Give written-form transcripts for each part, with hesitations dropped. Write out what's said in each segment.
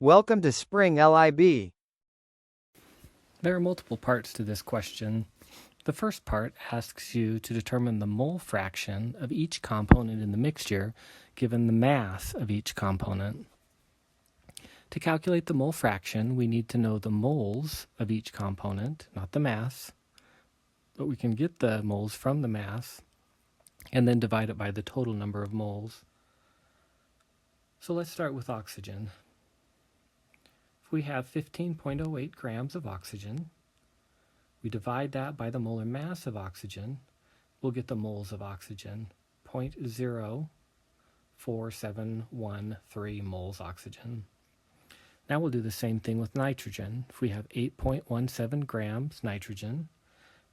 Welcome to Spring LIB. There are multiple parts to this question. The first part asks you to determine the mole fraction of each component in the mixture given the mass of each component. To calculate the mole fraction, we need to know the moles of each component, not the mass, but we can get the moles from the mass and then divide it by the total number of moles. So let's start with oxygen. If we have 15.08 grams of oxygen, we divide that by the molar mass of oxygen, we'll get the moles of oxygen, 0.04713 moles oxygen. Now we'll do the same thing with nitrogen. If we have 8.17 grams nitrogen,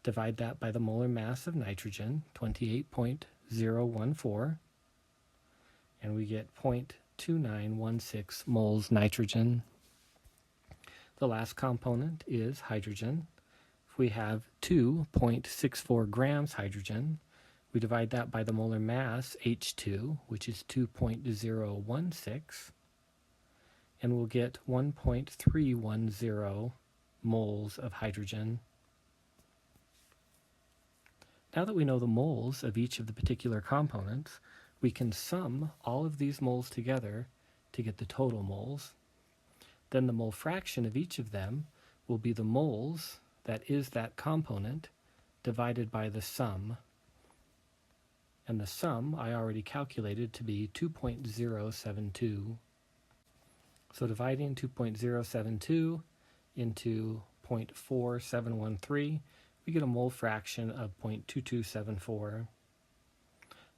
divide that by the molar mass of nitrogen, 28.014, and we get 0.2916 moles nitrogen. The last component is hydrogen. If we have 2.64 grams hydrogen, we divide that by the molar mass, H2, which is 2.016, and we'll get 1.310 moles of hydrogen. Now that we know the moles of each of the particular components, we can sum all of these moles together to get the total moles. Then the mole fraction of each of them will be the moles, that is that component, divided by the sum. And the sum I already calculated to be 2.072. So dividing 2.072 into 0.4713, we get a mole fraction of 0.2274.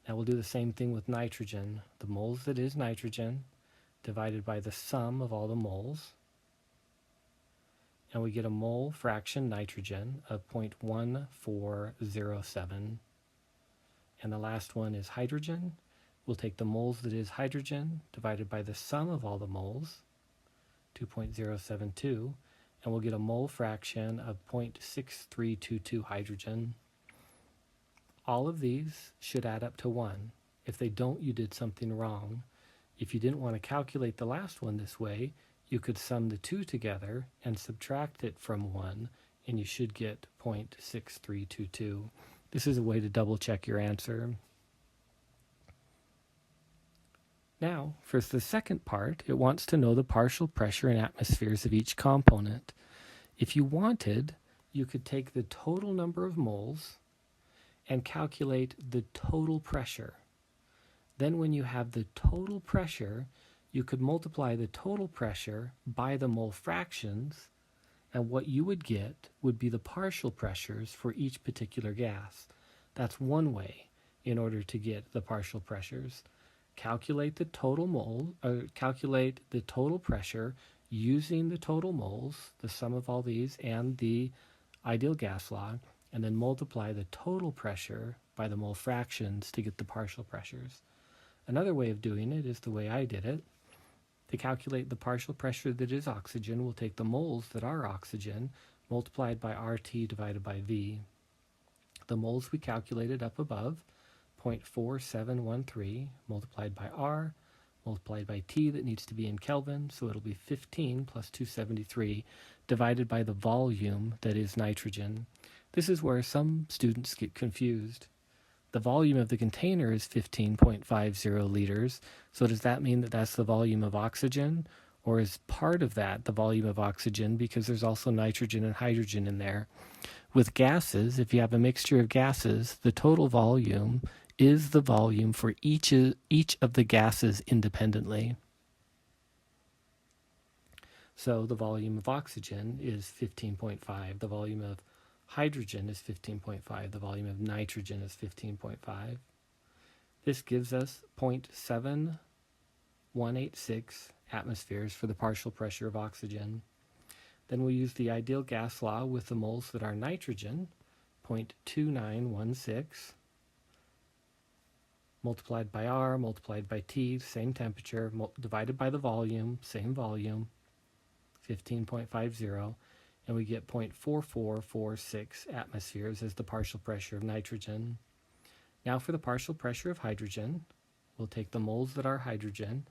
Now we'll do the same thing with nitrogen. The moles that is nitrogen divided by the sum of all the moles, and we get a mole fraction nitrogen of 0.1407. And the last one is hydrogen. We'll take the moles that is hydrogen divided by the sum of all the moles, 2.072, and we'll get a mole fraction of 0.6322 hydrogen. All of these should add up to 1. If they don't, you did something wrong. If you didn't want to calculate the last one this way, you could sum the two together and subtract it from 1, and you should get 0.6322. This is a way to double check your answer. Now, for the second part, it wants to know the partial pressure and atmospheres of each component. If you wanted, you could take the total number of moles and calculate the total pressure. Then when you have the total pressure, you could multiply the total pressure by the mole fractions, and what you would get would be the partial pressures for each particular gas. That's one way in order to get the partial pressures. Calculate the total calculate the total pressure using the total moles, the sum of all these, and the ideal gas law, and then multiply the total pressure by the mole fractions to get the partial pressures. Another way of doing it is the way I did it. To calculate the partial pressure that is oxygen, we'll take the moles that are oxygen multiplied by RT divided by V. The moles we calculated up above, 0.4713 multiplied by R multiplied by T, that needs to be in Kelvin, so it'll be 15 plus 273 divided by the volume that is nitrogen. This is where some students get confused. The volume of the container is 15.50 liters, so does that mean that that's the volume of oxygen? Or is part of that the volume of oxygen because there's also nitrogen and hydrogen in there? With gases, if you have a mixture of gases, the total volume is the volume for each of the gases independently. So the volume of oxygen is 15.5, the volume of hydrogen is 15.5. The volume of nitrogen is 15.5. This gives us 0.7186 atmospheres for the partial pressure of oxygen. Then we use the ideal gas law with the moles that are nitrogen, 0.2916, multiplied by R, multiplied by T, same temperature, divided by the volume, same volume, 15.50. And we get 0.4446 atmospheres as the partial pressure of nitrogen. Now for the partial pressure of hydrogen, we'll take the moles that are hydrogen,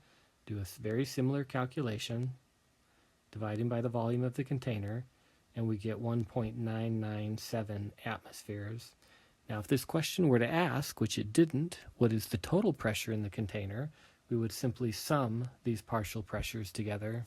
do a very similar calculation, dividing by the volume of the container, and we get 1.997 atmospheres. Now, if this question were to ask, which it didn't, what is the total pressure in the container, we would simply sum these partial pressures together